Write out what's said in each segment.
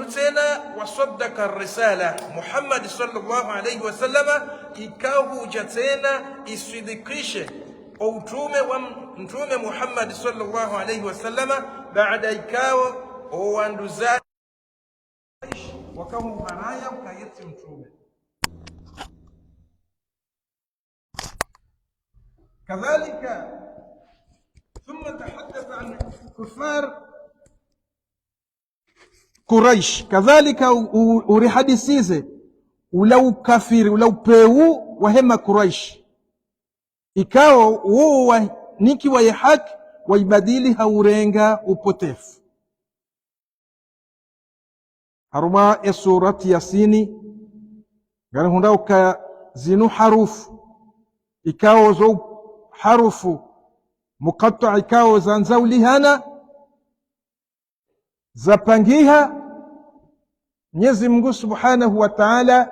tena wasaddaka risala Muhammad sallallahu alayhi wasallama ikahuja tena isidikishe utume wa mtume Muhammad sallallahu alayhi wasallama baada ikao owanduza wakahu haraya ukayeti mtume. كذلك ثم تحدث عن كفار قريش كذلك urihadisize ulau kafiri ulau peu wahema Quraish ikao wao niki wa haki waibadili haurenga upotefu. haruma ya surati Yasini gani hundao ka zinu harufu ikao zo harufu muqatta ikao zanzaulihana zapangiha Mwenyezi Mungu Subhanahu wa Ta'ala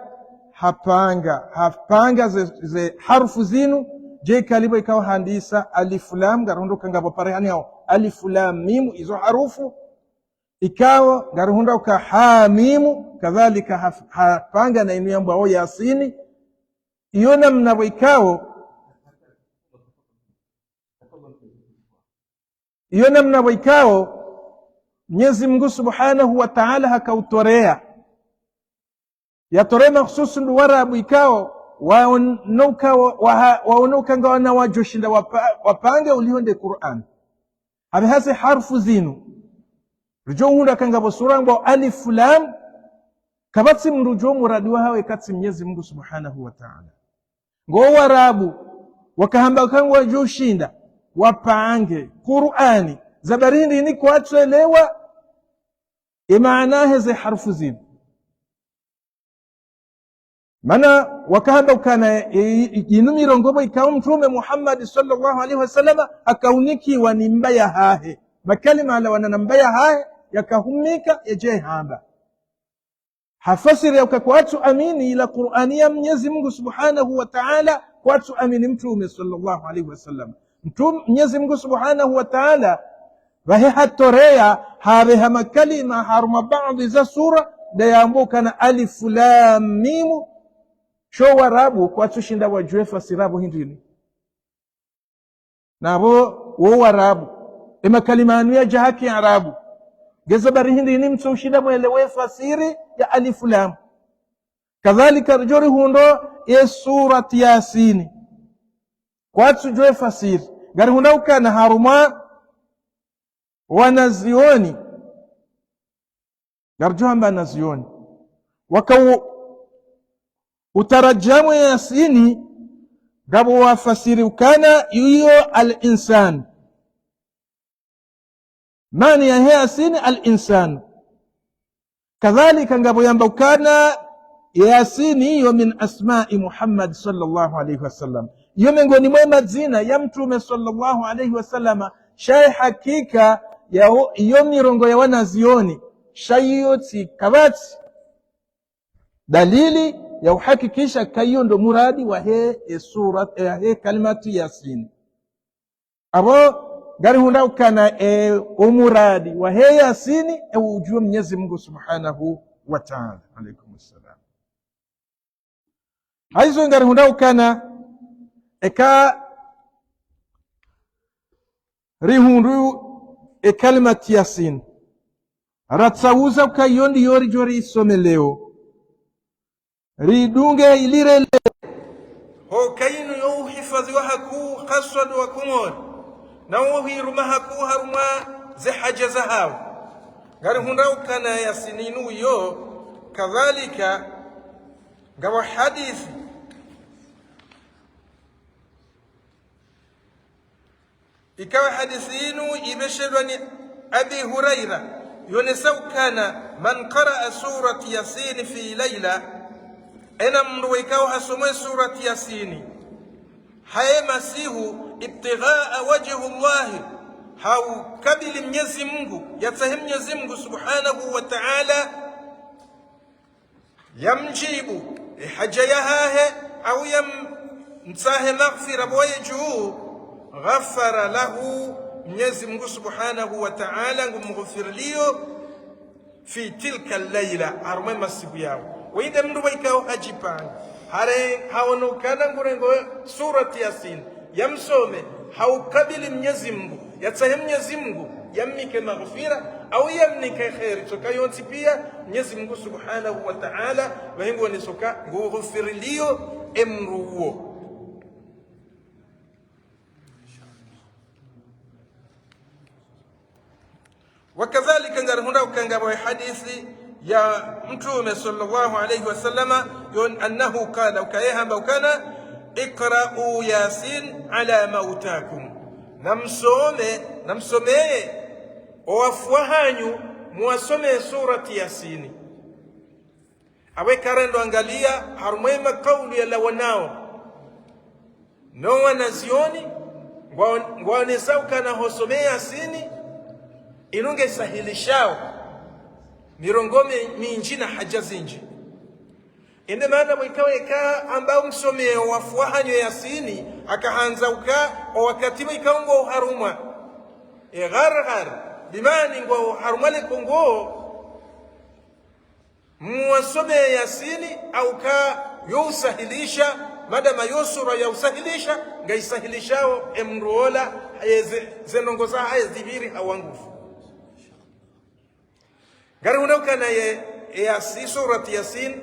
hapanga ze harufu zinu je kalibo ikao handisa alif lam garundo kangabo parehani hao alif lam mim izo harufu ikao garundo ka ha mim kadhalika hapanga na inu yambo Yasini iona mnabo ikao iyo namna waikao Mwenyezi Mungu Subhanahu wa Ta'ala hakautorea yatore makhsusu warabu ikao waonoka ngawana wajoshinda wapange ulionde Qur'an habe hase harfu zinu rujo hunda kangabo surango alif lam kabatsi mrujo muradi wa hawe katsi Mwenyezi Mungu Subhanahu wa Ta'ala ngo warabu wakahamba kangwa wajoshinda wapange Qur'ani zabarindi ni kuatelewa imaanahe ze harfu zinu mana wakahamba ukana inumiro ngobo ikawa mtume Muhammad sallallahu alaihi wasallam akauniki wanimbaya hahe makalima ala wananambaya hahe yakahumika yaje hamba hafasiri ya kwatu amini ila Qur'ani ya Mwenyezi Mungu Subhanahu wa Ta'ala kwatu amini mtume sallallahu alaihi wasallam Mwenyezi Mungu Subhanahu wa Ta'ala wahe hatorea habe hama kalima haruma baadhi za sura da yambuka na alif lam mim sho warabu kwa tushinda wajue fasirabu hindini nabo wo warabu ema kalima anu ya jahaki arabu gezabari hindini mtushinda mwelewe fasiri ya alif lam kadhalika rjori hundo ya surati Yasini kwa tujue fasiri gari hunauka na haruma wanazioni garjuhamba nazioni wakau utarajamu ya Yasini gabo wafasiri ukana yuyo al-insan mani ya Yasini al-insan kadhalika gabo yamba ukana Yasini yo min asma'i Muhammad sallallahu alaihi wasallam iyo miongoni mwa majina ya mtume sallallahu alaihi wasallam shay hakika ya iyo mirongo ya wanazioni shayoti kabati dalili ya uhakikisha kayo ndo muradi wa he sura he kalimatu Yasin abo gari hunda ukana umuradi wa he Yasini ujue Mwenyezi Mungu Subhanahu wa Ta'ala. Alaykum assalam. Haizo gari hunda ukana eka rihundu kalimatu Yasin ratsauza ukayondi yori jori isomeleo ridunge ilire ho kainu yo hifadhi wa haku qasad wa kumon na uhiruma haku haruma ze haja zahau gari hundau kana Yasininu yo kadhalika gawa hadithi ikawa hadithinu ibeshelwani Abi Huraira yunesau kana man qaraa surati Yasin fi layla ena mndu ikawa hasomwe surati Yasini haye masihu ibtighaa wajhi Allah hau kabili Mwenyezi Mungu yatahe Mwenyezi Mungu Subhanahu wa Ta'ala yamjibu haja yahahe au yamtahe maghfira boye juu غفر له Mwenyezi Mungu Subhanahu wa Ta'ala ngumghfirlio fi tilka al-laila harumwe masiku yao winde mndu waikao hajipanga hare haonokana ngurengo surati Yasin yamsome haukabili Mwenyezi Mungu yatsahe Mwenyezi Mungu yammike maghfira au yamnike khairi toka yonti pia Mwenyezi Mungu subhanahu wa ta'ala wahengo ni soka ngughfirilio emruwo. Wakadhalika ngarihunda ukangaba hadithi ya Mtume sallallahu alayhi wasallama yon annahu qala ukayahamba ukana iqra'u Yasin ala mautakum namsomee owafuahanyu muwasome surati Yasini awe karendo angalia harumwema kauli ya lawanao no wanazioni ngwanesa ukana hosome Yasini inunge sahilishao mirongome minji na haja zinji inde maana mwikaweka ambao msomee wafuahanyo Yasini akahanza uka wakati mwikaungo harumwa gharghar bimani ngo harumale kongo muwasome Yasini au ka yusahilisha madama yusura yusahilisha ngaisahilishao emruola zenongoza hayeziviri hawangufu gari hunauka na Yasin surati Yasin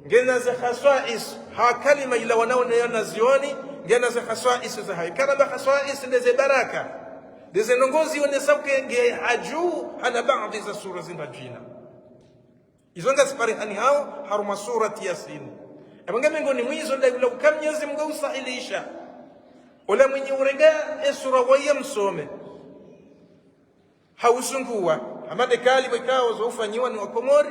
ngena za khaswais ha kalima ila wanao na zioni ngena za khaswais za hayo kana ba khaswais ndeze baraka ndeze nongozi onesauke nge haju hana baadhi za sura zinajina izonga siparihani hao haruma surati Yasin ebanga mengo ni mwizo nda ula ukamnyezi Mungu usahilisha ula mwenye urenga sura waya msome hausungua amade kali wekao zofanyiwa ni wakomori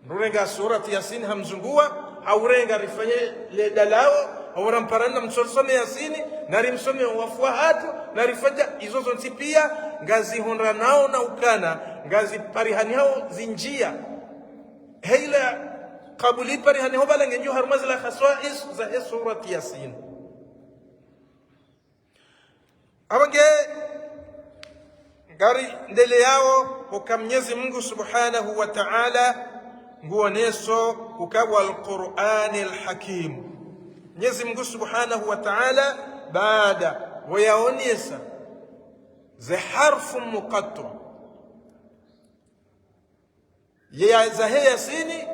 nurenga surati Yasin hamzungua aurenga rifanye le dalao awara mparana msosome Yasini nari msome wafua hatu nari faja izozo ntipia ngazi honra nao na ukana ngazi parihani hao zinjia heila kabuli parihani hao bala ngenju harumazi la khaswais za surati Yasin awange gari ndele yao kwa Mwenyezi Mungu subhanahu wa ta'ala nguoneso ukawa al-Qur'an al-Hakim. Mwenyezi Mungu subhanahu wa ta'ala baada wayaonesa za harfu muqatta ya zahe Yasini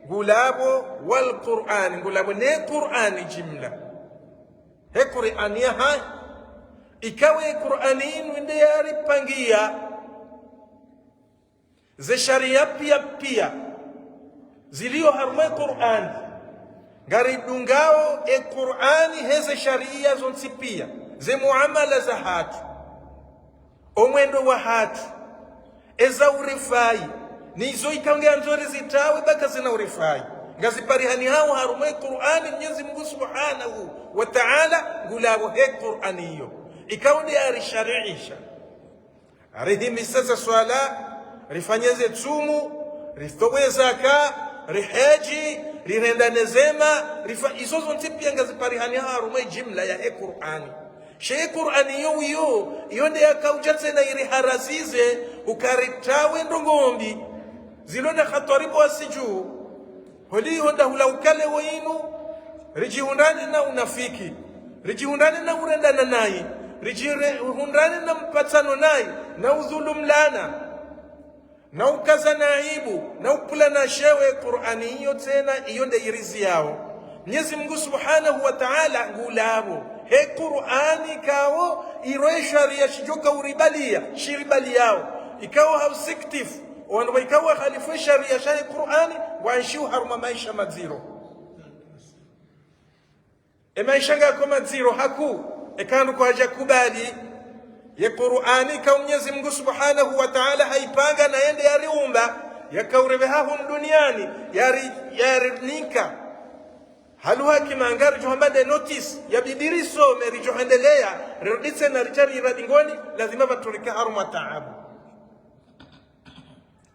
gulabo wal Qur'an gulabo ne Qur'an jimla he Qur'an ya ikawe Qur'anin winde yari pangia ze sharia pia zilio harumwe Qur'an ngari dungao Qur'ani heze sharia zonsi pia ze muamala za hatu omwendo wa hatu eza urifai nizo ikange nzori zitawe baka zina urifai ngaziparihani hao harumwe Qur'ani Mwenyezi Mungu subhanahu wa ta'ala ngulabo he Qur'aniyo ikaunde arishariisha arihimisaza swala rifanyeze tsumu ristowe zaka rihaji rirendane zema izozo ntipia ngaziparihani harumwe jimla ya Qur'ani she Qur'ani yo nde akaujatse na iriharasize ukaritawe ndongombi zilonda khataribu asiju holi honda hula ukale wenu rijihundane na unafiki rijihundane na urendana naye rijihundane na mpatano naye na udhulum lana na ukaza naibu na upula na shewe Qur'ani hiyo tena iyo nde irizi yao Mwenyezi Mungu subhanahu wa ta'ala ngulabo he Qur'ani kao iroe sharia shijoka uribalia shiribali yao ikawa hausiktif wanwa ikawa khalifu sharia shahi Qur'ani waishiu haruma maisha madziro maisha ngako madziro haku ekandu kwa haja kubali ya Qur'ani kwa Mwenyezi Mungu subhanahu wa ta'ala haipanga na yende yariumba yakaurebeha hum duniani yarinika haluha kimangari johambade notice ya bidiriso meri johendelea ruditse na ritari radingoni lazima batulika haruma taabu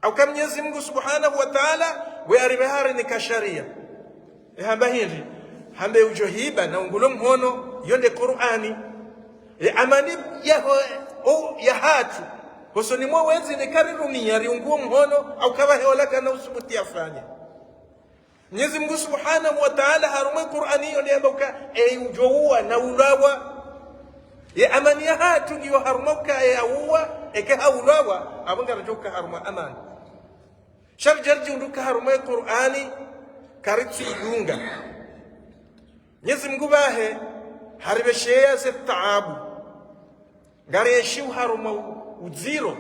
au kama Mwenyezi Mungu subhanahu wa ta'ala wearibehari ni kasharia hamba hindi hambe ujohiba na ungulum hono yonde Qur'ani amani ya hatu hosoni mwa wenzi ni karirumia riunguo mhono au kawa heola kana usubuti afanye. Mwenyezi Mungu Subhanahu wa Ta'ala harumwe Qur'ani hiyo ndiye amboka ujoua na ulawa ya amani ya hatu ngiyo harumoka ya uwa eke haulawa abanga rajoka haruma amani sharjarji unduka harumwe Qur'ani karitsi idunga. Mwenyezi Mungu bahe haribeshea se taabu ngari yeshiu haruma uziro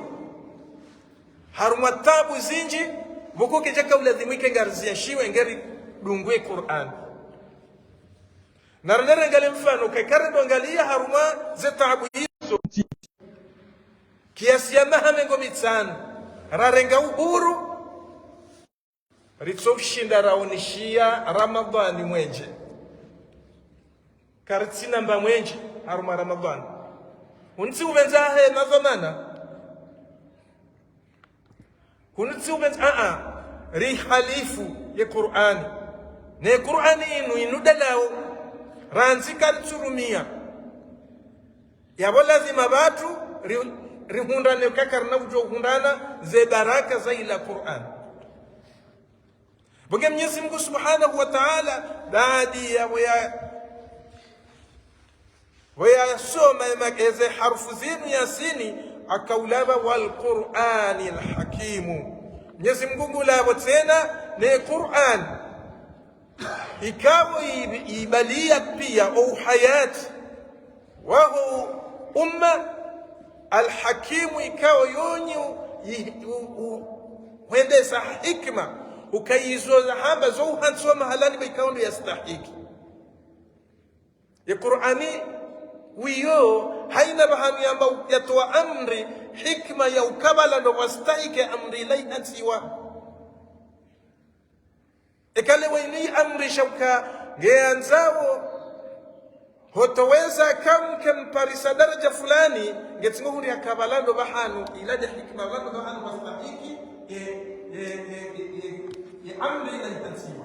haruma tabu zinji bukuke jaka uladhimike ngari yeshiu ngari dungwe Qur'an narendere ngale mfano kakare dongalia haruma ze taabu hizo kiasi ya mahamengo mitsano rarenga uhuru ritsoshinda raonishia Ramadhani mwenje karitsina mba mwenje haruma Ramadhani unitsi ubenzahe mazamana kunitsi ubenza ri khalifu ya Qur'ani ne Qur'ani inu dalao ranzi kalturumia yabo lazima batu rihundane kakarna ujo hundana ze baraka za ila Qur'an. Bunge Mwenyezi Mungu Subhanahu wa Ta'ala baadi ya waya soma mageze harfu zinu yasini akaulaba wal Qur'ani al hakim. Mwenyezi Mungu labo tena ne Qur'an ikawa ibalia pia au hayati wahu umma alhakimu ikawa yonyu huendesa hikma ukaizoza hamba zo hansoma halani baikawa yastahiki ya Qur'ani wiyo haina bahani amba yatoa amri hikma ya ukabala ndo wastahike amri laihansiwa ekale waini amri shauka ngeanzao hotoweza kamparisa daraja fulani ngetinguhuri akabalando bahanu ilaja hikma balando bahanu wastahiki amri laihansiwa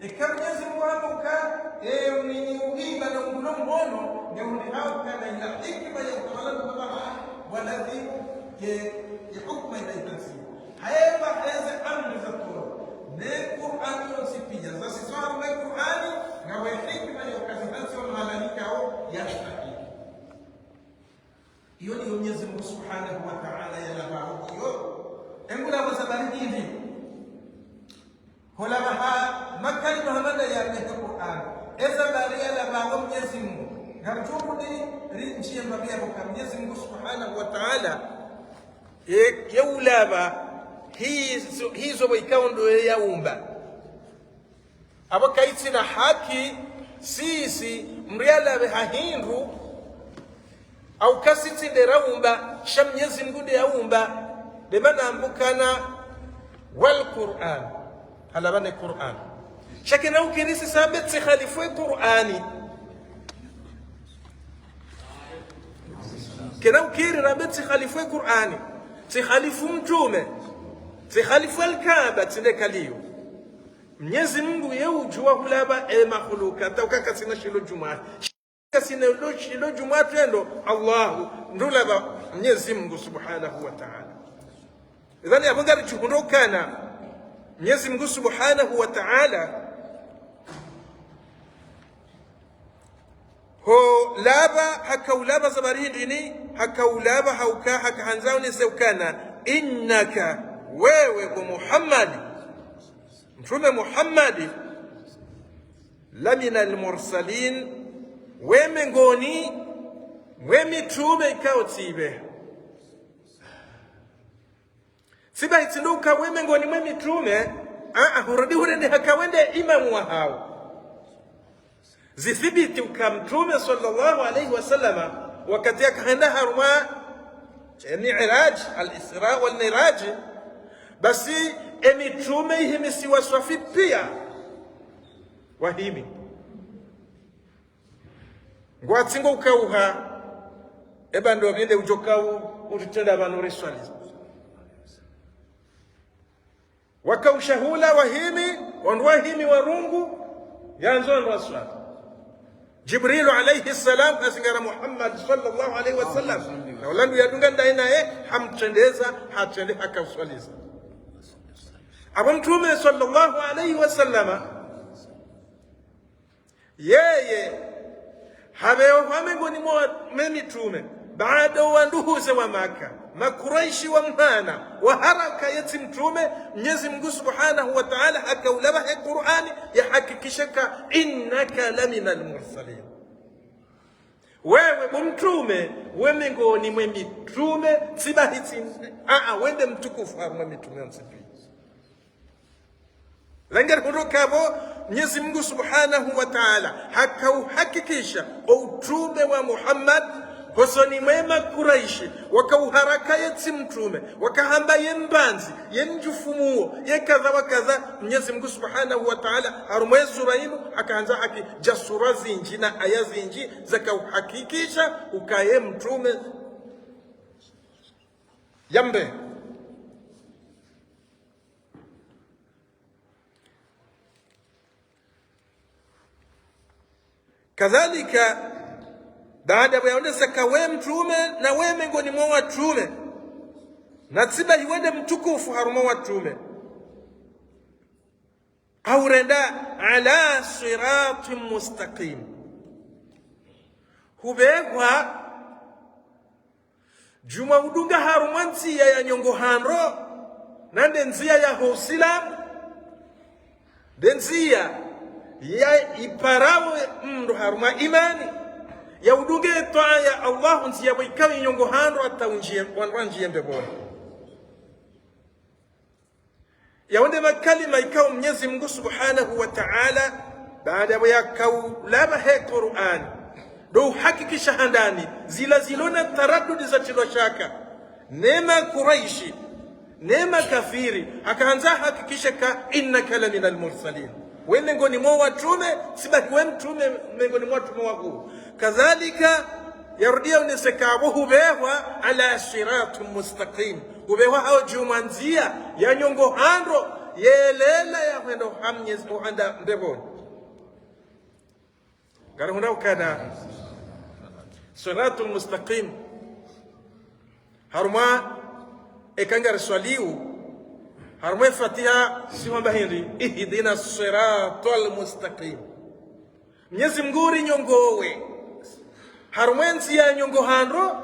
ekale Mwenyezi Mungu amuka ni uhiba na unguno mbono ngeundi hao kana ila hikma ya ukabalando bahanu waladhi hukma laihansiwa hayema heze amri za Qur'an ne Qur'ani yosipija sasa swala na Qur'ani ngawe hikma ya kazihansi wa malaika au yastahiki hiyo ni Mwenyezi Mungu Subhanahu wa Ta'ala yalaba hiyo engula kwa sababu hivi hola baha makali Muhammad ya Qur'an eza baria la bago Mwenyezi Mungu ngamtubudi rinchi mbabia kwa Mwenyezi Mungu Subhanahu wa Ta'ala yaulaba hizo ikawa ndo yaumba abo kaitsi na haki sisi mriala behahindu au kasiti nderaumba shamnyezi Mungu yaumba bemana ambukana wal Qur'an halabane Qur'an shakina ukirisi sabit si khalifu Qur'ani kina ukiri rabit si khalifu Qur'ani si khalifu mtume si khalifu al-Kaaba tindekaliyo Mwenyezi Mungu yeujua hulaba makhluka ukaka sina shilo jumaa kasina shilo jumaa tendo Allah ndulaba Mwenyezi Mungu Subhanahu wa Ta'ala idhani abangari chuhundokana Mwenyezi Mungu Subhanahu wa Ta'ala ho laba hakaulaba zabari ndini hakaulaba hauka hakahanzao ni seukana innaka wewe kwa Muhammad mtume Muhammad lamina almursalin wemengoni wemitume ikaotibe siba itinduka wemengoni wemitume hurudi hakawende imamu wa hao zithibiti ukamtume sallallahu alayhi wasallama wakati akaenda haruma mi'raj al-isra wal miraj basi emitume himisi waswafi pia wahimi ngwatsingo ukauha ebando binde ujokau utitenda abantu reswali wakaushahula wahimi wandwahimi warungu yanzo ndo aswali Jibrilu alayhi salam asingara Muhammad sallallahu alayhi wasallam na ulandu yadunga ndaina hamtendeza hatende hakaswaliza abo mtume sallallahu alayhi wasallama yeye habeo hamengoni mwa mitume baada wanduhuze wa Maka makuraishi wa mhana wa haraka yati mtume Mwenyezi Mungu Subhanahu wa Ta'ala akaulaba Qur'ani yahakikishaka innaka laminal mursalin wewe mtume wemengoni mwe mitume sibahiti wende mtukufu haruma mitume msipi langar hurukabo Mwenyezi Mungu Subhanahu wa Ta'ala hakauhakikisha utume wa Muhammad hosoni mwema kuraishi wakauharaka yeti mtume wakahamba yembanzi yenjufumuo yekadha wakaza Mwenyezi Mungu Subhanahu wa Ta'ala harumwe sura inu akaanza haki jasura zinji na aya zinji zakauhakikisha ukaye mtume yambe kadhalika baada ya kuonesa kawe mtume na wewe miongoni mwa watume na tiba hiwende mtukufu haruma watume aurenda ala siratin mustaqim hubegwa juma udunga haruma ntia ya nyongo hanro nande nzia ya hosilam denzia ya iparawe mndo haruma imani ya udunge toa ya Allah nzia bikawi nyongo hando ataunjie wanwanjie mbebona ya wende makalima ikaw Mwenyezi Mungu Subhanahu wa Ta'ala baada ya kaulaba Qur'an do hakikisha handani zilona taraddudi za tilo shaka nema Quraishi nema kafiri akaanza hakikisha ka innaka laminal mursalin wewe ngoni mwa watume sibaki wewe mtume ngoni mwa watume wako kadhalika yarudia unisekabu hubewa ala siratum mustaqim hubewa hao jumanzia ya nyongo hando yelela ya wendo hamnyezi uhanda mbeboni garahunda ukana siratum mustaqim haruma ekangara swaliu harumwe Fatiha siwamba hindi ihdina siratal mustaqim Mwenyezi Mungu nyongowe harumwenzi ya nyongo handro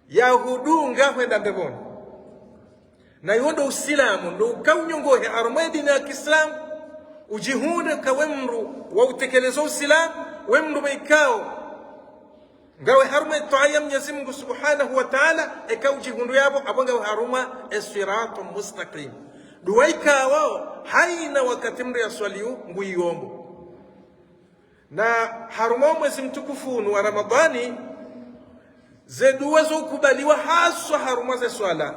ya hudunga kwenda mbeboni na yondo usilamu ndo ukaunyongohe harumwe dini ya Kiislamu ujihunde kawemru wa utekelezo usilamu wemru meikao ngawe haruma toaya Mwenyezi Mungu Subhanahu wa Ta'ala ekaujihundu yabo abonga haruma as-siratul mustaqim duwaika wao haina wakati mri ya swaliu nguyombo na haruma mwezi mtukufu wa Ramadhani zeduwa zo kubaliwa haswa haruma za swala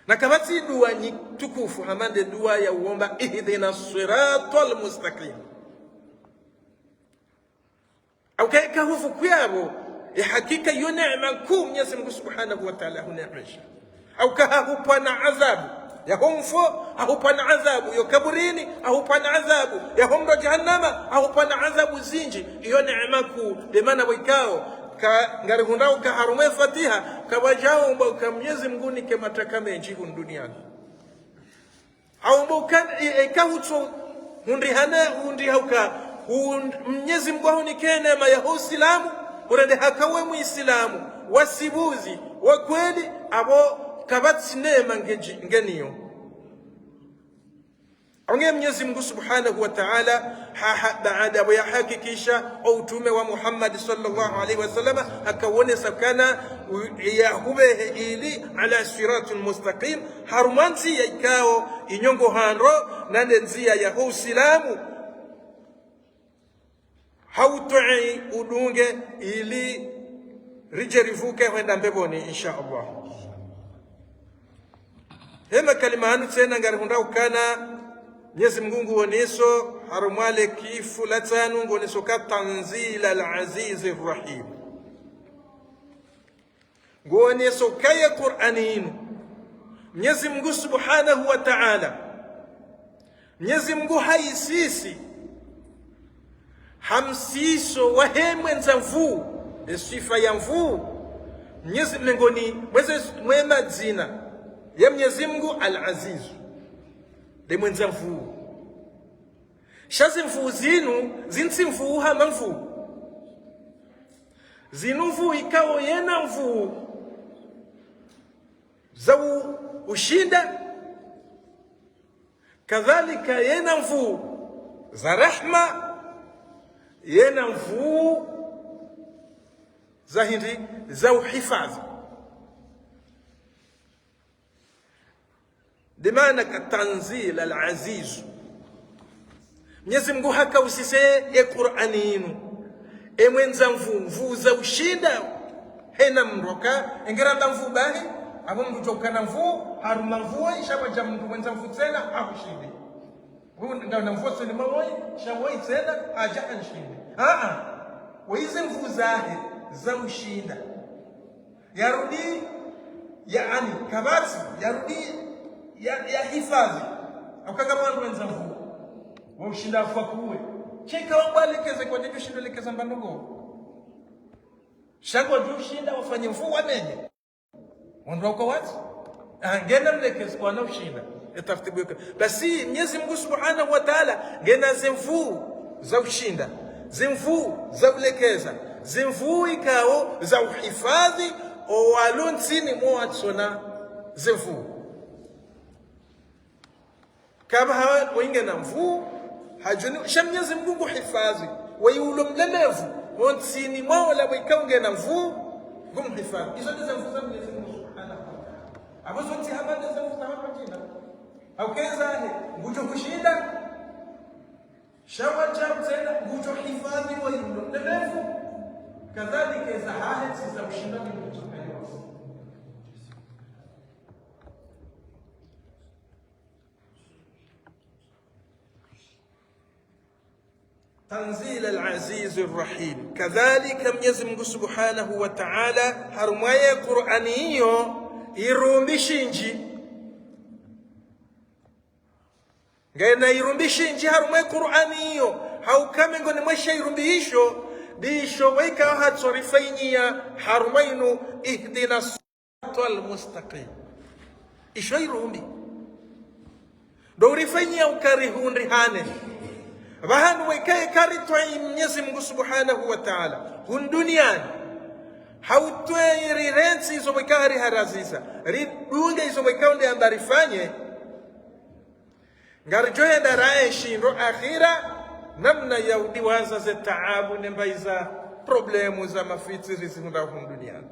na kabati dua ni tukufu hamande dua ya uomba ihdina siratal mustaqim au kaika hufu kuyabo ya hakika yu neema kuu Mwenyezi Mungu Subhanahu wa Ta'ala huneemesha au kahupa na adhabu ya humfo ahupa na adhabu yo kaburini ahupa na adhabu ya humdo jahannama ahupa na adhabu zinji iyo neema kuu demana wikao ka ngarihundao ka harume Fatiha kabajao mba ka Mwenyezi Mungu ni kemataka menji duniani au mbukan ikahutso hundihana hundi hauka Mwenyezi Mungu ni neema ya Uislamu urende hakawe muislamu wasibuzi wa kweli abo kabati neema ngeniyo onge Mwenyezi Mungu Subhanahu wa Ta'ala baada ya hakikisha utume wa Muhammad sallallahu alaihi wasallam akawone sakana ya hubehe ili ala siratul mustaqim harumanzi ya ikao inyongo handro nande nzia ya Uislamu hautoi udunge ili rijerivuke wenda mbeboni insha Allah hema kalimanu tena ngarihunda ukana Mwenyezi Mungu woneso harumale kifu latanu woneso ka tanzila al-aziz ar-rahim woneso kaya Qur'anin Mwenyezi Mungu Subhanahu wa Ta'ala Mwenyezi Mungu haisisi hamsiso wahemwenza mvu sifa ya mvu Mwenyezi mlengoni mwema dzina ya Mwenyezi Mungu Al-Aziz de mwenza mvu shazi mvu zinu zinsi mvu hama mvu zinu mvu ikawo yena mvu za ushinda kadhalika yena mvu za rahma yena mvu za hindi za uhifadhi dimana katanzil al-aziz Mwenyezi Mungu haka usise Qur'ani inu mwenza mvu za ushinda hena mroka ingiranda mvu bahi abo mtokana mvu haruma mvu ishaba jamu mwenza mvu tena akushinde na mvu sene mawai shawai tena aja anshinde waize mvu zahe za ushinda yarudi yaani kabati yarudi ya hifadhi akaka mwandu mwenza mvu wa ushinda afwa kuwe cheka wabalekeze kwa ndio shindo lekeza mbandogo shako juu shinda wafanye mvu wamenye wanda uko watu ngena mlekeze kwa na ushinda etafutibuka basi Mwenyezi Mungu Subhanahu wa Ta'ala ngena zemvu za ushinda zemvu za ulekeza zemvu ikao za uhifadhi owalonsini mwatsona zemvu kama hawa wengi na mvu hajuni shamnyezi Mungu hifadhi wayulo mlemevu wonsini mwala wikaunge na mvu gumhifadhi hizo ndizo mvu za Mwenyezi Mungu Subhanahu wa Ta'ala abazo tihamana za mvu za hapajina au keza ngujo kushinda shawa jabu tena ngujo hifadhi wayulo mlemevu kadhalika za hali za ushindani mtukufu تنزيل العزيز الرحيم كذلك Mwenyezi Mungu Subhanahu wa Ta'ala harumaye Qur'ani hiyo irumbishinji ngena irumbishinji harumaye Qur'ani hiyo haukame ngone mwesha irumbihisho bisho weka hatsorifainiya harumainu ihdina siratal mustaqim isho irumbi dorifainia ukarihunri hane bahanu wekae karitwa Mwenyezi Mungu Subhanahu wa Ta'ala hun duniani hautwe rirensi izo wekari haraziza ridunge izo wekaunde ambarifanye ngarjoye darae shindo akhira namna ya udiwaza ze taabu nembaiza problemu za mafiti zizihunda hun duniani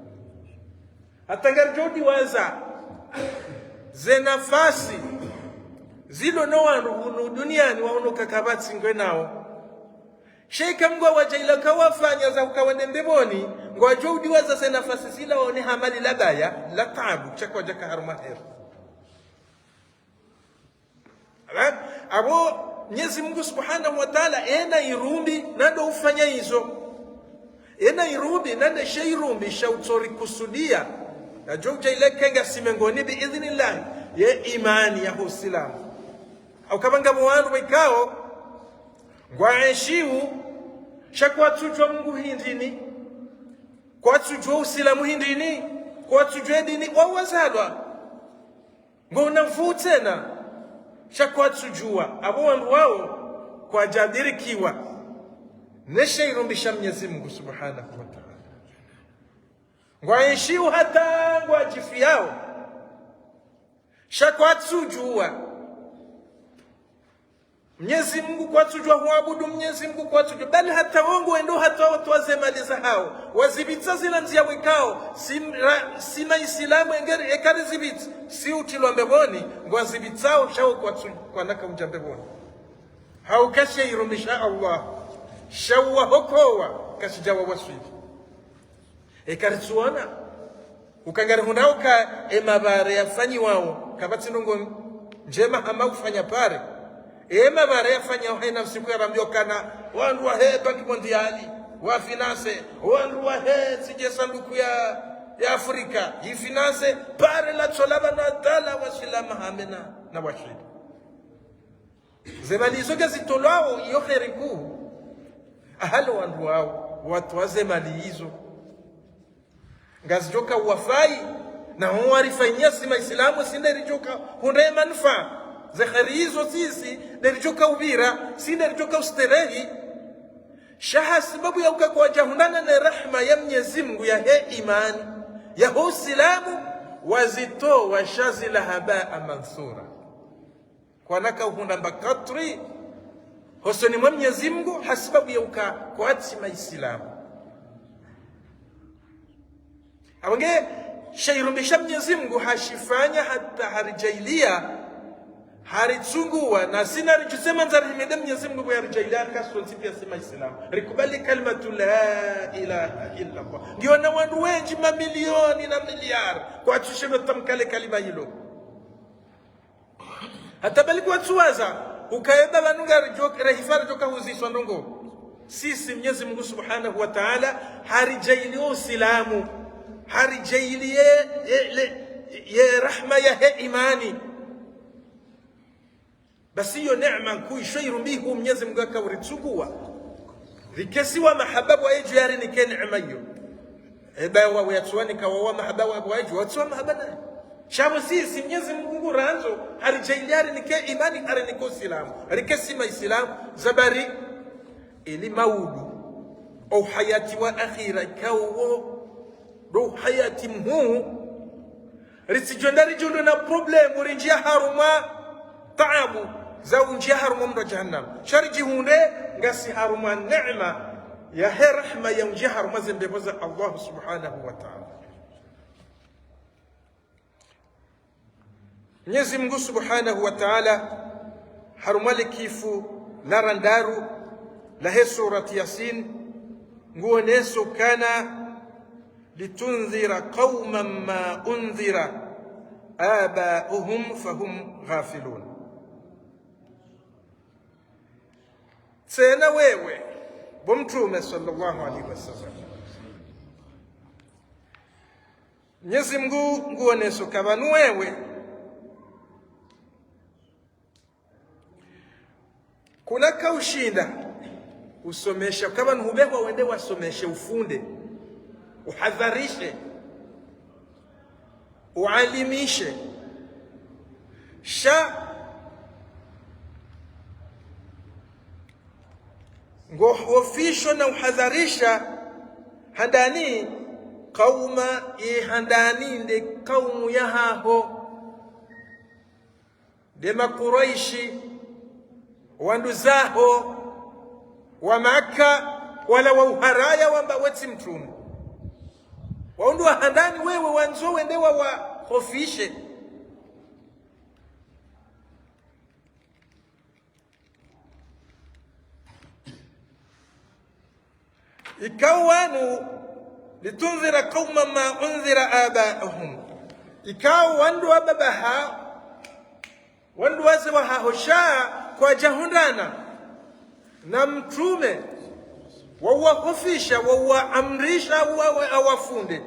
hata ngarjo udiwaza ze nafasi zilo no wanu duniani waonuka kabati ngwe nao sheika mgwa wajaila kawafanya za ukawende mbeboni ngwa jodi waza se nafasi zila waone hamali labaya la taabu chakwa jaka haruma heri abo Mwenyezi Mungu Subhanahu wa Ta'ala ena irumbi nando ufanya hizo ena irumbi nando sheirumbi shautori kusudia na joja ile kenga simengoni bi idhnillah ya imani ya Uislamu au kabanga mwandu wikao ngwaeshiu shakwa tujwa Mungu hindini kwa tujwa Uislamu hindini kwa tujwa dini wawazalwa ngona mfutena shakwa tujua abo wandu wao kwa jadirikiwa nesha irumbisha Mwenyezi Mungu Subhanahu wa Ta'ala ngwaeshiu hata ngwajifi yao shakwa tujua Mwenyezi Mungu kwa tujua huabudu Mwenyezi Mungu kwa tujua bali hata wongo endo hata watu wazemaliza hao wazibitsa zila nzia wikao sima Islamu engeri ekari zibitsa si utilwa mbeboni ngwazibitsao shao kwa naka ujambeboni hao kashe irumisha Allah shawa hokowa kashijawa waswidi ekari tuwana ukangari hunauka emabare yafanyi wao kabati nungo njema hama ufanya pare mabare yafanya haina siku ya rambio kana wandu wa banki mondiali wa finance wandu wa sije sanduku ya Afrika ifinance pare la tsolaba na dala wasilama hamena na washid zebalizo gazitolwao iyo kheriku ahalo wandu wao watu waze mali hizo ngazijoka wafai na huarifanyia si maislamu sinde rijoka hunde manufaa zakhari hizo sisi nerijoka ubira sinde rijoka usterehi shaha sababu ya ukakwa jahundana na rahma ya Mwenyezi Mungu ya he imani ya ho islamu wazito wa shazila habaa mansura kwa naka uhunda mbakatri hosoni mwa Mwenyezi Mungu hasababu ya ukakwati maislamu awange shairumbisha Mwenyezi Mungu hashifanya hata harijailia haritsunguwa na sina rijusema nzarihimede Mwenyezi Mungu kwa harijailia kasonsi pia sema Islamu rikubali kalimatu la ilaha illa Allah ndio na wandu wengi mamilioni na miliari kwa tushebe tamkale kalima hilo hata bali kwa tuwaza ukaenda vanunga rehifari joka huzishwa ndongo sisi Mwenyezi Mungu Subhanahu wa Ta'ala harijailia Uislamu harijailie ye rahma ya he imani basi hiyo neema kuishairu mbihu Mwenyezi Mungu akauritsugua rikesiwa mahababu aiju yari ni ke neema hiyo eba wa yatuani kawawa mahababu aiju watuwa mahabana shabu sisi Mwenyezi Mungu ranzo harijailie yari ni ke imani hari ni kusilamu rikesima islamu zabari ili maudu au hayati wa akhira kawo do hayati mhu risijondari jondo na problem urinjia haruma taabu za unjia haruma mra jahannam shariji hunde ngasi haruma neema ya he rahma ya unjia haruma zembeboza Allah subhanahu wa ta'ala Mwenyezi Mungu subhanahu wa ta'ala haruma likifu larandaru la he surati Yasin nguo neso kana litunzira qauman ma unzira abauhum fahum ghafilun tena wewe bomtume sallallahu alaihi wasallam Mwenyezi Mungu nguoneso kabanu wewe kuna kaushinda usomesha kama nuhubekwa wende wasomeshe ufunde uhadharishe ualimishe sha ngohofisho na uhadharisha handani qauma handani nde kaumu yahaho de makuraishi wanduzaho wa Maka wala wa uharaya wamba weti mtume waundu wa handani wewe wanzo wendewa wahofishe ikawa wanu litunzira qauma ma unzira abauhum ikawa wandu wa babaha wandu waze wa hahosha kwa jahundana na mtume wawahofisha wawaamrisha awafunde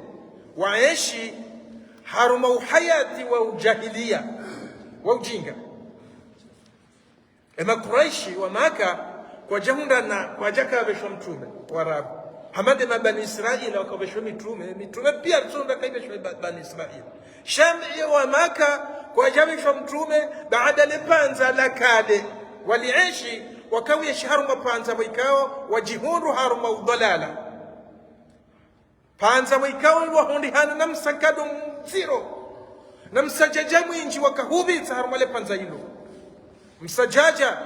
waeshi haruma uhayati wa ujahilia wa ujinga ema Quraishi wa Maka kwa jahundana kwa jaka wabeshwa mtume warabu hamade mabani Israeli wakabeshwa mitume pia tunda kaibeshwa bani Israeli Sham wa Maka kwa jabeshwa mtume baada lipanza la kale waliishi wakawi shaharuma panza wikao wajihundu haruma udalala panza wikao wahundihana na msakado mziro na msajaja mwinji wakahubitsa haruma le panza hilo msajaja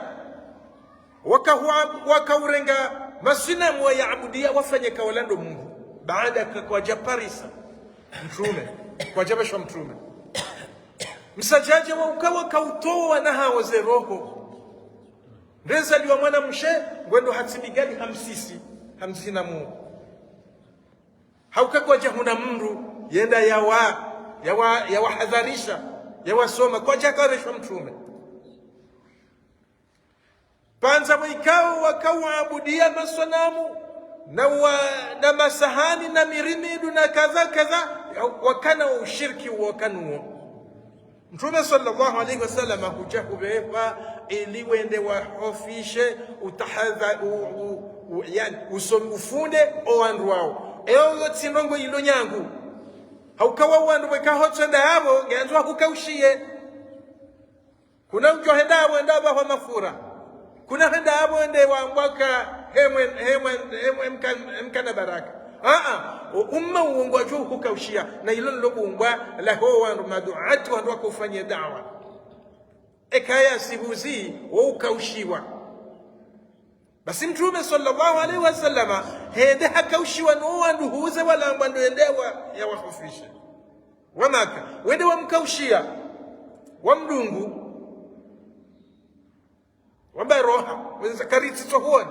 wakaurenga masinamu wa yaabudia wafanye kawalando Mungu baada kwa japarisa mtume kwa jabeshwa mtume msajaja wa ukawa kautoa na hawa ze roho Reza liwa mwana mshe gwendo hatsimigani hamsisi na Mungu hauka kwa jahuna mru yenda yawa hadharisha yawa soma kwa jakarishwa mtume panza mwikao wakauabudia masanamu na masahani na mirimidu na kadha wakana wa ushirki wakanuo Mtume sallallahu alaihi wasallam hujahubepa ili wende wahofishe yani ufunde o wandu wao eyo tsindongo ilo nyangu haukawa wandu wekahotsenda yabo nganzwa kukaushie kuna ujo hendabo ndaba kwa mafura kuna hendabo ende wa mwaka hemwe mkana baraka umma uongwa juu kukaushia na ilo nilobumbwa la ho wandu maduati wandu wakufanya dawa ekaya sibuzi wa ukaushiwa basi mtume sallallahu alaihi wasallama hende hakaushiwa no wandu huze wala wandu endewa ya wahufisha wamaka wende wamkaushia wamdungu wabaroha wenzakariti tohoni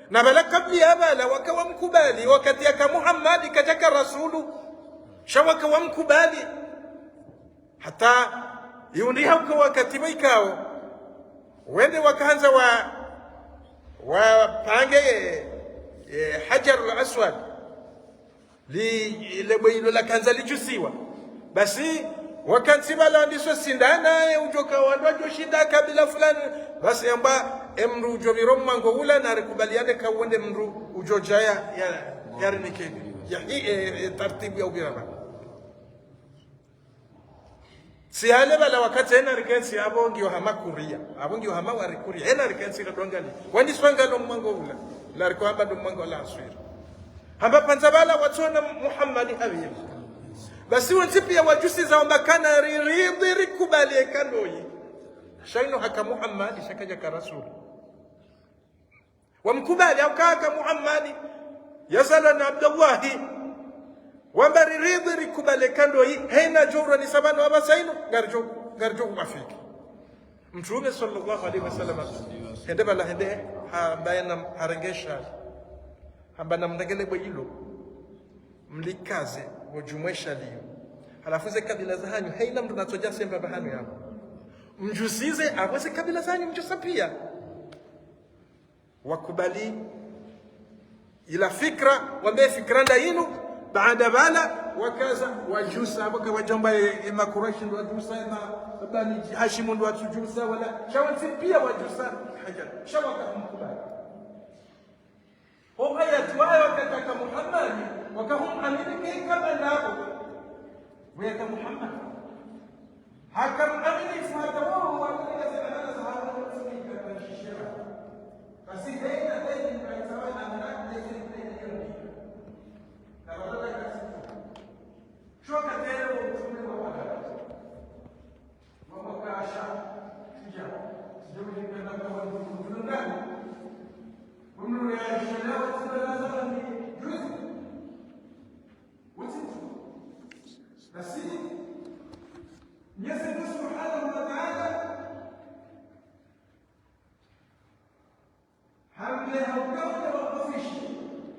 na bala kabli abala wakawa mkubali wakati yaka Muhammad kataka rasulu shawaka wamkubali hata yundi hauka wakati waikao wende wakaanza pange hajar al-aswad lebo la kanza lijusiwa basi wakansiba la ndiso sindana ujoka wandu shinda kabila fulani basi amba emru ujo birommango ula na rekubaliane ka wende mru ujo jaya ya nikeni ya tartibu ya ubiraba si hale bala wakati ena rikensi abongi hama warikuria ena rikensi kadongali wandi swanga no mmango ula la rikwamba ndo mmango la aswira hamba panzabala watona Muhammad habib basi wanti pia wajusi za makana riridi rikubali kandoyi shaino haka Muhammad shakaja ka rasul wamkubali au kaka Muhammad yazalana Abdullah wambari ridhi rikubali kandoyi haina jura ni sabana wabasaino garjo mafiki mtume sallallahu alaihi wasallam hende bala hende bayana harengesha hamba namndagele bwilo mlikaze wajumwesha liyo halafu ze kabila zanyu haina mtu natoja semba bahanu yako mjusize aweze kabila zanyu mjusa pia wakubali ila fikra wambe fikranda yinu baada bala wakaza wajusa waka wajamba ima Quraysh ndo wajusa ima bani Hashim ndo wajusa wala shawansi pia wajusa hajar shawaka mkubali هم أيتوا وكتك محمد وكهم أمين كما نابو ويك محمد حكم أمين فاتوه وأمين زمان زهار المسلمين كالشيشة فسيدين بين الأيتوان أمنات لكن بين اليومين لما لك شو كتير ومسلمين ووهد ومكاشا تجاه زوجي كنا كمان بمسلمين ومن الشلاوة ثلاثة جزء وست بس يسد سبحانه وتعالى حمله وكونه وقفش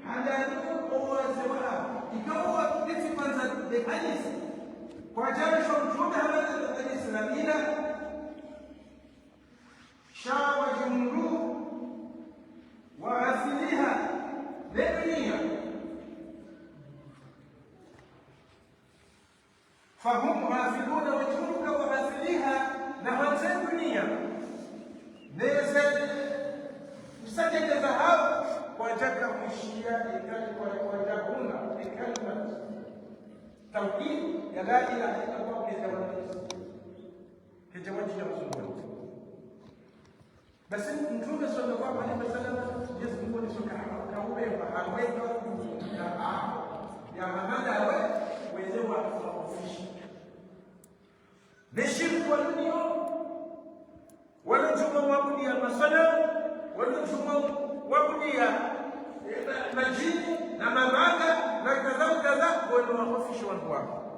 حلالون ووازوها يكون نتفنزل لحديث وجاب شرجونها من الإسلاميين شعب جمهور وغسلها للنية فهم غافلون وجهك وغسلها لغسل النية نزل سجد ذهب وجدهم الشيعة وجهون بكلمة توحيد لا إله إلا الله كجوانب يوم بس نشوف صلى الله عليه وسلم يسمون سكحة كوبي وحوي يا محمد أول ويزوا فيش نشيل والنيو ولا جمع وابني المسألة ولا جمع وابني مجيد لما بعد لكذا وكذا ولا ما فيش والبواب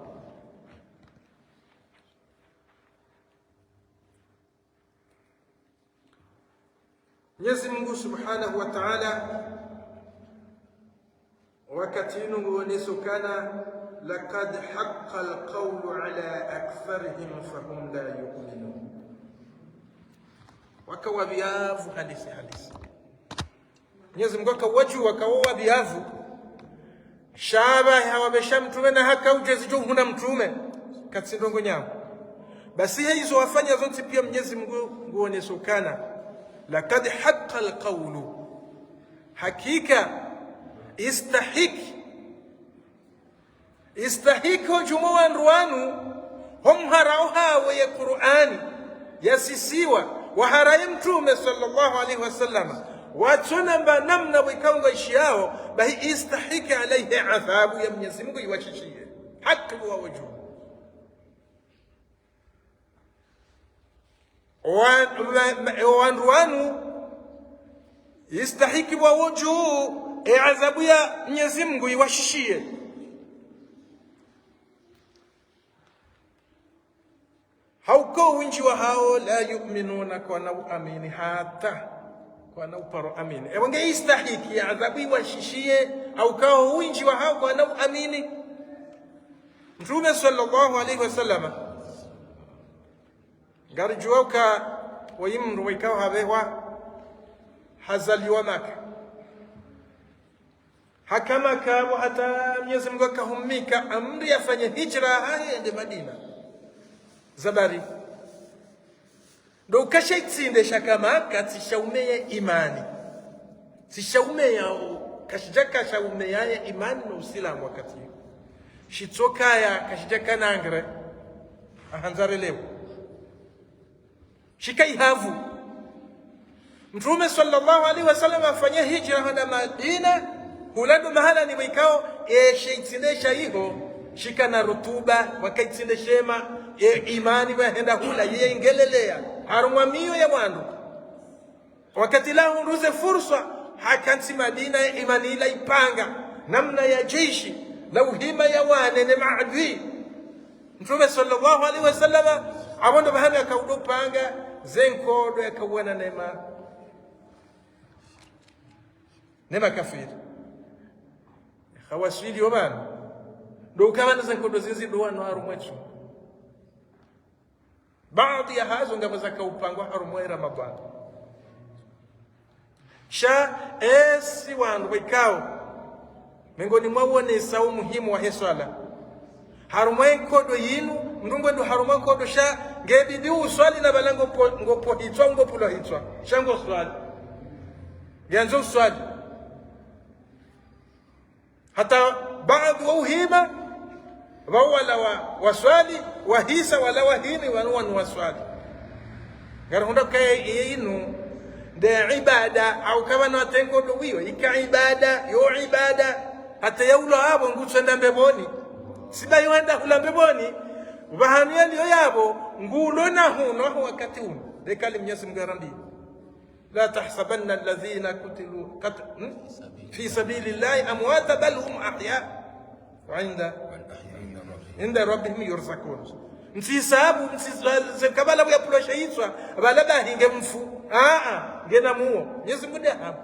Mwenyezi Mungu Subhanahu wa Ta'ala wakati nuonesokana laqad haqqa alqawlu ala aktharihim fahum la yu'minun wakawa biavu hadisi Mwenyezi Mungu akawaju wakawa biavu shaba hawabesha mtume na haka ujezijo huna mtume katsindongo nyao basi hizo wafanya zote pia Mwenyezi Mungu nguonesokana لقد حق القول hakika istahiko jumuwa nruanu homharao hawe ya Qur'ani yasisiwa waharaye mtume sallallahu alaihi wasallam watonamba namna wikaunga ishi yao bahi istahiki alaihi adhabu ya Mwenyezi Mungu iwachishie haki wa wajuu wanruanu istahiki wa wajuu adhabu ya Mwenyezi Mungu iwashishie. Hauko winji wa hao la yu'minuna kwa na uamini hata kwa na uparo amini ewange istahiki adhabu iwashishie au kao winji wa hao kwa na uamini. Mtume sallallahu alaihi wasallam garjuoka wayimru wikao habewa hazaliwa Maka hakama kawa hata Mwenyezi Mungu akahumika amri afanye hijra haya ende Madina zabari ndo kashaitsinde shakama katishaumeye imani tishaumeye kashijaka shaumeye imani na usilamu wakati shitsokaya kashijaka nangre ahanzare leo shikaihavu Mtume sallallahu alaihi wasallam afanya hijra hada Madina hulado mahala ni wikao sheitsindesha hiyo shikana rutuba wakaitsindeshema imani wahenda hula yeye ingelelea harumwamiyo ya mwandu wakati lahu nduze fursa hakansi Madina imani ila ipanga namna ya jeshi na uhima ya wanene maadui. Mtume sallallahu alaihi wasallam abondo bahana akaudopanga zenkodo yakawana nema kafiri khawasili obana ndo kabana zenkodo zizi doano harumwetu baadhi ya hazo ngama zakaupangwa harumwe Ramadhani sha esi wandu wikao mengoni mwawone sawu muhimu wa heswala harumwe kodo yinu ndungwe ndo harumwe kodo sha ngebidi uswali na balango ngopo hitwa ngopulo hitwa shango swali yanzo swali hata baadhi wa uhima wala waswali wahisa wala wahini wanuwa waswali garhunda kaya inu de ibada au kama na tengo do wiyo ika ibada yo ibada hata yaulo abo ngusenda mbeboni siba yanda kula mbeboni bahani yaliyo yabo ngulo na huno wakati huno dekali Mwenyezi Mungu arandi la tahsabanna alladhina kutilu fi sabilillahi amwata bal hum ahya inda rabbihim yurzakun msisabu msikabala ya pulosha yitwa balaba hinge mfu ngena muo Mwenyezi Mungu hapo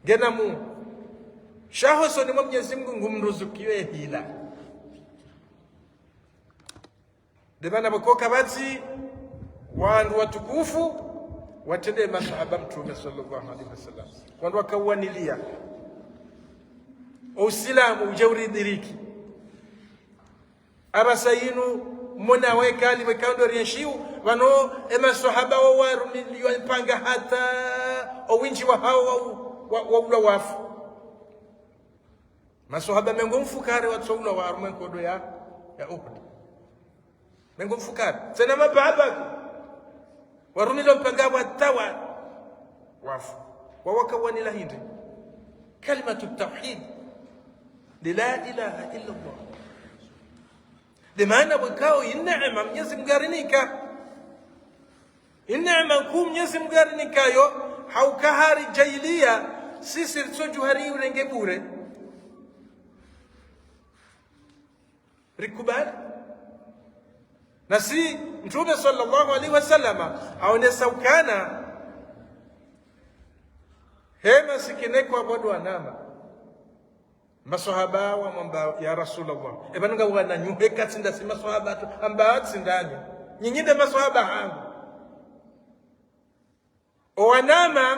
ngena muo shaho so ni Mwenyezi Mungu ngumruzukiwe hila debana bakoka bati wandu watukufu watende masahaba Mtume sallallahu alaihi wasallam wandu wakawanilia uislamu ujauri diriki abasayinu mona wekali wekando rienshiu wano emasahaba wa warumiliwa ipanga hata owinji wa hao wa ula wafu masahaba mengo mfukare watsoula wa arumen kodo ya Uhud mengo mfukare tena mababa warumiliwa ipanga watawa wafu wawakawani la hindi kalimatu tawhid la ilaha illa Allah demana wakao inema Mwenyezi Mungu arinika inema ku Mwenyezi Mungu arinika yo haukahari jailia sisi tsojuhari urenge bure rikubali nasi Mtume sallallahu alaihi wasallam aone saukana hema sikineko abodo anama masahaba wa mamba ya Rasulullah ebananga wana nyuheka tsinda si masahaba tu amba tsindani nyinyinde masahaba hangu owanama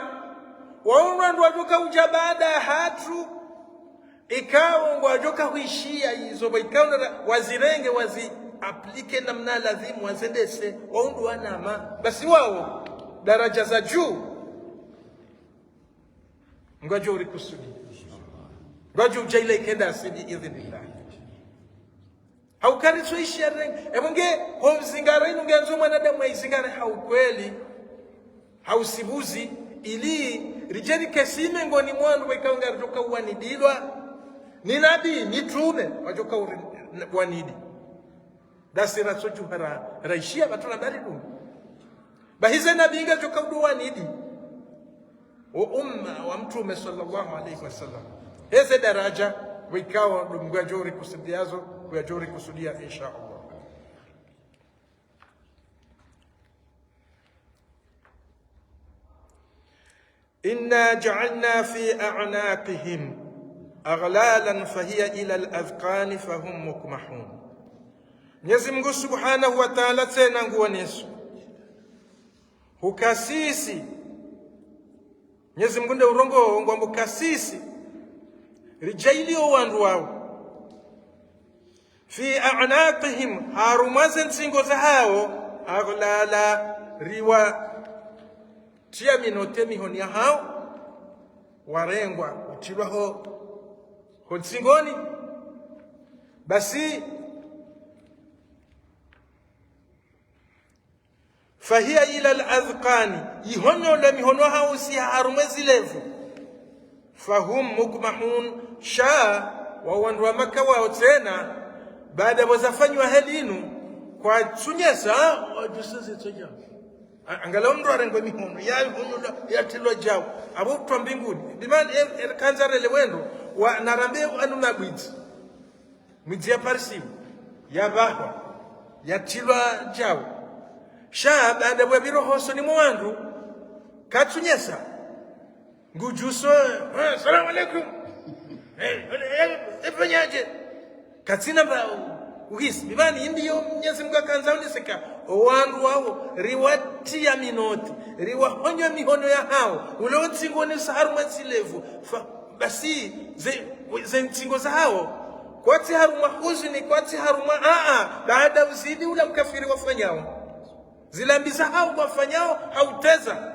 waundu wajoka ujabada hatu ikawa ngwajoka huishia hizo ikawa wazirenge wazi aplike namna lazimu wazendese waundu wanama basi wao daraja za juu Ngoja urikusudi. Ngoja ujaile kenda asidi idhinillah. Haukari tuishi areng. Emunge homzingara inu ngenzo mwanadamu aizingara haukweli. Hausibuzi ili rijeni kesime ngoni mwandu wikaunga ritoka uwanidilwa. Ni nabii, ni tume wajoka uwanidi. Dasi ratsoju raishia batuna baridu. Bahize nabii inga joka uwanidi. Umma wa mtume sallallahu alayhi wasallam. Heze daraja wikawa mgajori kusudiazo mgajori kusudia insha Allah. Inna ja'alna fi a'naqihim aghlalan fahiya ila al-adhqani fahum mukmahun. Mwenyezi Mungu Subhanahu wa Ta'ala tena nguoneso hukasisi Mwenyezi Mungu ndio urongo ngombo kasisi rijailio wandu wao fi a'naqihim harumazen singo za hao aghlala riwa tia minote mihoni ya hao warengwa utilwaho honsingoni basi fahiya ila al-adhqani ihonyo la mihono hao si harumezi levu fahum mukmahun sha wa wandu wa Maka wao tena baada wazafanywa helinu kwa tunyesa wajusize toja angalau mndo arengo mihono ya honyo ya tilo jao abo twa mbinguni dimani kanzare lewendo wa narambe anu mabwiti miji ya parsi ya bahwa ya tilwa jao sha baada wa birohoso ni mwandu katunyesa ngujuso assalamu alaikum efanyaje katina ba uhisi bibani indiyo Mwenyezi Mungu akanza uniseka wandu wao riwati ya minoti riwahonyo mihono ya hao uloti ngone saharu masilevu basi ze ntingo za hao kwati haruma huzuni kwati haruma baada uzidi ule mkafiri wafanyao zilambi za hao wafanyao hauteza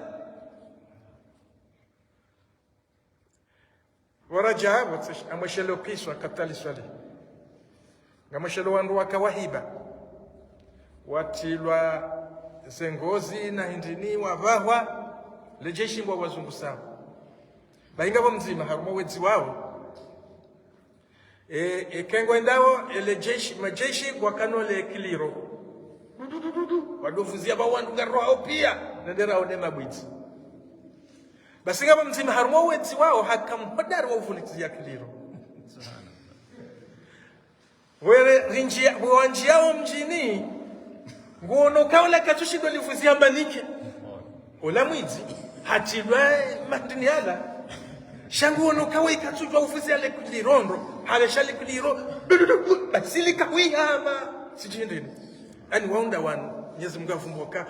waraja amashelo kiswa katali swali ngamashelo wandu wakawahiba watilwa zengozi na hindini wavahwa lejeshi mbwa wazungu sawa bainga bo mzima haruma wedzi wao kengo endao lejeshi majeshi wakanole kiliro wadovuzia ba wandu ngaroho pia ndera one mabwiti basi ngaba mzima haruma wedzi wao hakamhodari wa uvulizia kiliro wele rinjia wanjiao mjini ngono kaula katushindo livuzia malike ola mwizi hatilwa matini ala shangu ono kawa ikatujwa uvuzia le kulirondo haleshali kuliro basili kawihama sijindini ani waunda wanu Mwenyezi Mungu afumboka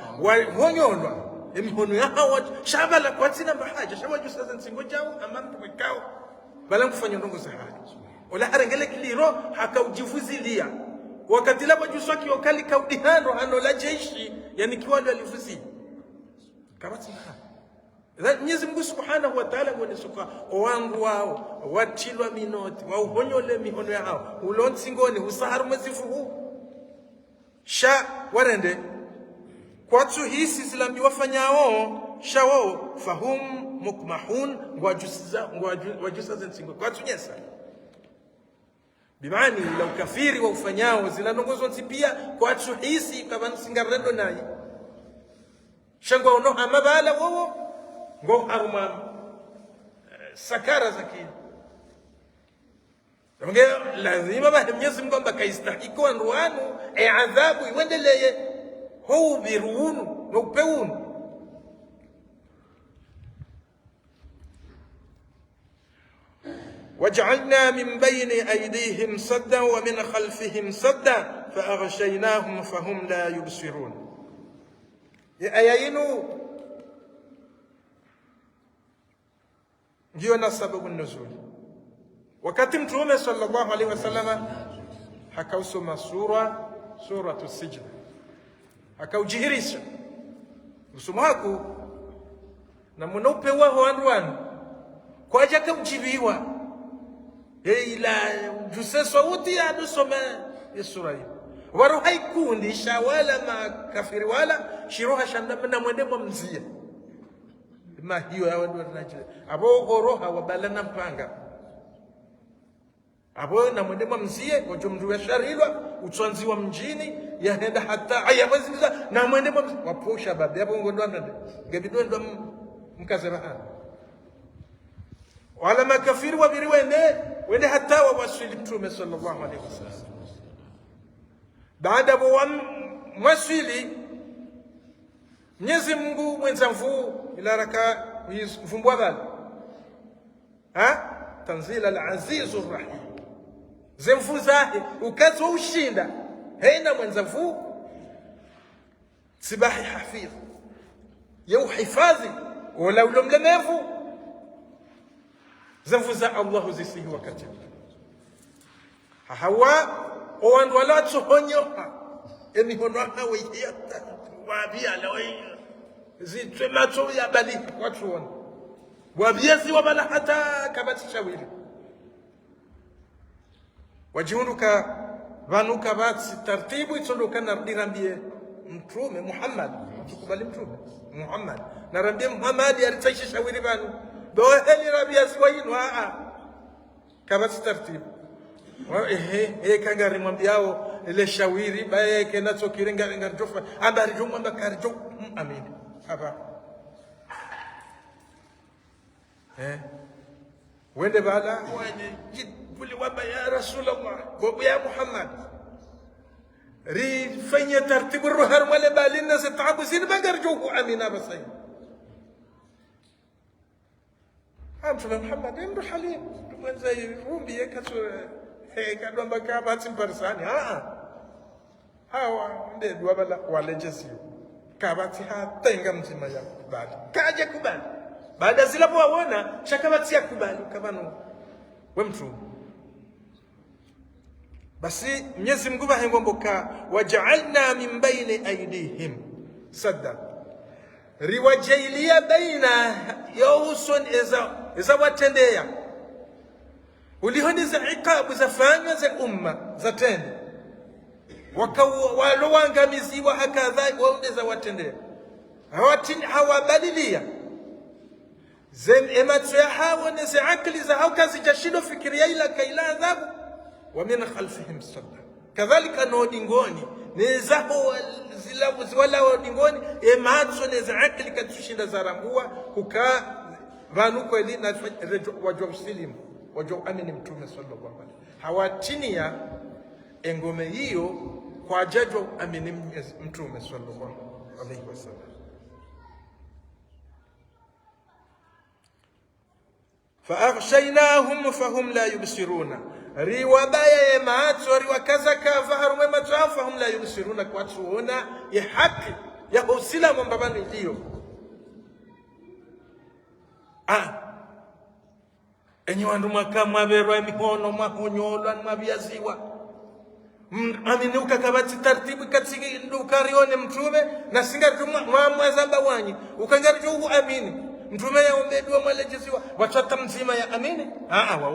wonyolwa emihono ya hawa shabala kwa tina bahaja shabajo sasa nsingo jao amantu wikao bala kufanya ndongo za haja ola harengele kiliro hakaujivuzilia wakati labo juswaki wakali kaudihano hano la jeshi yani kiwalo alivuzi kabati na Mwenyezi Mungu Subhanahu wa Ta'ala ngonesuka owangu wao watilwa minoti wa uhonyole mihono ya hao ulonsingoni usaharu mazifuhu sha warende kwatu hisi zilambi wafanyao shao fahum mukmahun wajusa zensingo kwatu nyesa bimani la ukafiri wa ufanyao zilanongozo nzipia kwatu hisi kama singarendo naye shangwa ono amabala wowo ngo haruma sakara zaki nge lazima ba Mwenyezi Mungu ambakaistahiki wanduanu adhabu iwendeleye huu biruunu na upeunu وجعلنا من بين أيديهم سدا ومن خلفهم سدا فأغشيناهم فهم لا يبصرون آيين جيونا سبب النزول wakati mtume sallallahu alaihi wasallam hakausoma suratu sijda hakaujihirisha usomaku na mnope wao wanduani kwa jaka ujibiwa ila juse sauti ya dusoma sura hii waru haikundisha wala makafiri wala shiroha shandamna mwendemo mzia ma hiyo ya wadu wanajile abo oroha wabalana mpanga abo na mwendemo mzie kwa mtu wa sharilwa utswanziwa mjini yaenda hata ayawaziza na mwendemo waposha babu hapo ngondwa ndande ngebido ndo mkazera wala makafiri wabiri wende hata wawasili mtume sallallahu alaihi wasallam baada ya mwasili Mwenyezi Mungu mwenza mvuu ila raka mfumbwa bali tanzila al-azizur rahim zemfu zahe ukazo ushinda haina mwenza mvuu sibahi hafidh yau hifadhi wala ulomlemevu zemfu za Allah zisihi wakati hawa owandu wala tsohonyoha emihono hawe yata wabia lawai zitwe macho ya bali watu wana wabiezi wabala hata kabati shawili wajiunduka vanuka bati tartibu itondoka narambie mtume Muhammad tukubali mtume Muhammad narambie Muhammad alitaisha shawili vanu doheli rabia siwainu kabati tartibu kangari mwambiao ile shawiri bae kena tokirenga ngarjofa ambari jomba karjo amin hapa wende bala wani jibuli waba ya rasulullah bobu ya Muhammad ri fanya tartibu ruhar wala balina satabu zin bangarjo amin abasay Mtume Muhammad ndio halim tuanza rumbi yakato kadwa mbaka bati mparsani hawa ndedu wabala walenjesio kabati hatenga mzima ya kubali kaje kubali baada zilapo waona shakabati ya kubali kabano we mtu basi Mwenyezi Mungu bahengomboka waja'alna min bayni aydihim sadda riwajailia baina yausun iza watendea ulihoni za iqabu za fanywa za umma za tende walowangamiziwa hakadha waundeza watendea hawabadilia zem ematso ya hawa neze akli za haukazi jashido fikiria ila kaila adhabu wa min khalfihim sadda kadhalika no dingoni nezaho wala wadingoni ematso neze akli katushinda zarambua kuka vanu kweli na wajwa muslimu wajwa amini mtume sallallahu alaihi wasallam hawatinia engome hiyo kwa jajwa amini mtume sallallahu alaihi wasallam فأغشيناهم فهم لا يبصرون riwabaya macho riwakaza kafaharu mema fahum la yubsiruna kwa tuona ya haki ya uislamu mbabani ndio enyi wandu makamwa berwa mikono mahonyolwa mabiaziwa aminuka kabati tartibu katiki ndukarione mtume na singatuma mwazamba wanyi ukangarjo amini mtume yaombedwa mwalejeziwa watata mzima ya amini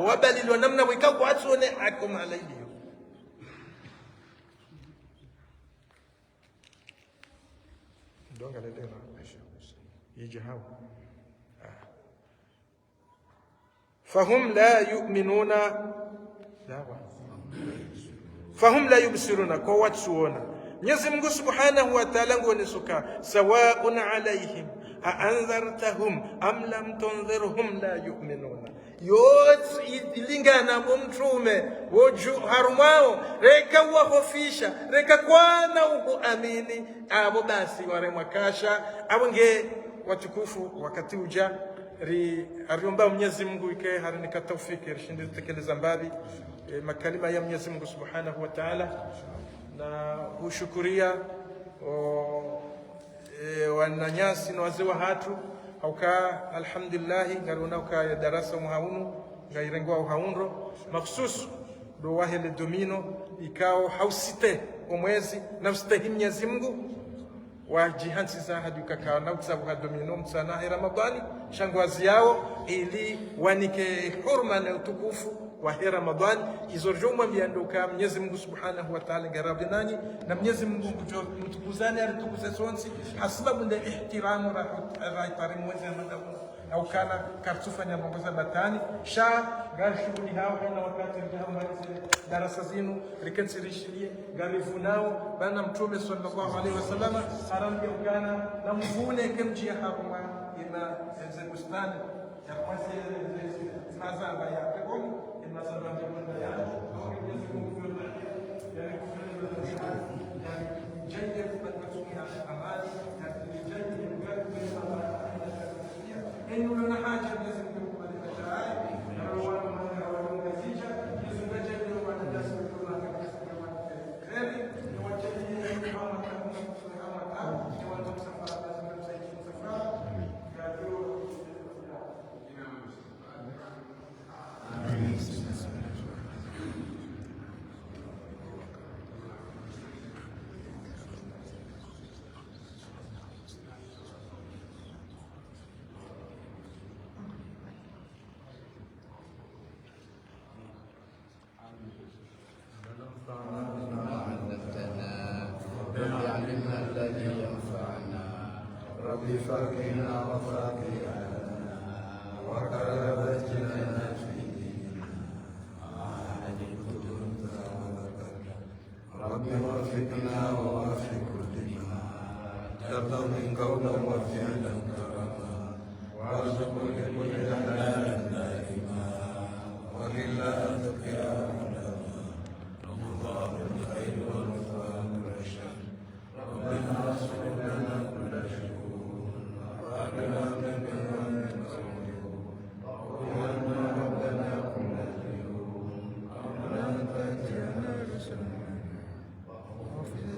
wabadilwa namna wikao atone hakum alayhi donga lele na yijahau fahum la yu'minuna fahum la yubsiruna kwa watuona Mwenyezi Mungu Subhanahu wa Ta'ala ngonesuka sawaun alayhim anzartahum am lam tunzirhum la yu'minuna yot ilingana mtume woju harumao reka wahofisha reka kwana uamini abo basi ware mwakasha abonge watukufu wakati uja ariomba Mwenyezi Mungu ikae harinika tawfiki rishinde tekeleza mbali makalima ya Mwenyezi Mungu Subhanahu wa Ta'ala na ushukuria wananyasi na wazee wa hatu auka alhamdulillah ngarona uka ya darasa muhaunu ngairengwa uhaunro makhsus do wahele domino ikao hausite omwezi na mstahi Mwenyezi Mungu wajihansiza hadi ukakaona utsabu hadomino msana Ramadhani shangwazi yao ili wanike hurma na utukufu wa Ramadhani izorjoma biandoka Mwenyezi Mungu Subhanahu wa Ta'ala ngarabi nani na Mwenyezi Mungu mtukuzane alitukuze sonsi hasababu nda ihtiramu raitari mwezi Ramadhani au kana kartufanya mambo batani sha gar shughuli hao na wakati hao malize darasa zinu rikansirishie garifu nao bana mtume sallallahu alaihi wasallam haram kana na mvune kemjia hapo ina bustani ya kwanza mazamba ya pekoni ina sababu ya au Mwenyezi Mungu yani jaje kupatia amani na jaje إنه لنا حاجة لازم نكون متعاي نروان من روان نتيجة لازم نجد وأنا الناس يقولون هذا خيري نوجه لي إمام كم إمام كم نوجه سفر لازم نمسك سفر قالوا ربي فقنا وفقنا وقربت لنا في ديننا ربي وفقنا ووفق لما ترضى قولا وفعلا كرما وارزق لكل حلالا دائما ولله ذكر الله الخير والرضا كل شر ربنا اصلح لنا كل شؤون وأغننا من بر مسؤولون وقنا ربنا كل ديون ربنا فاتنا بسنة وحفظ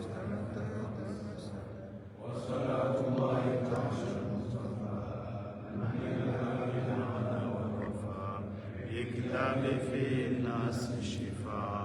وصلاة الله تعالى المصطفى نبينا ووفى بكتاب في الناس شفاء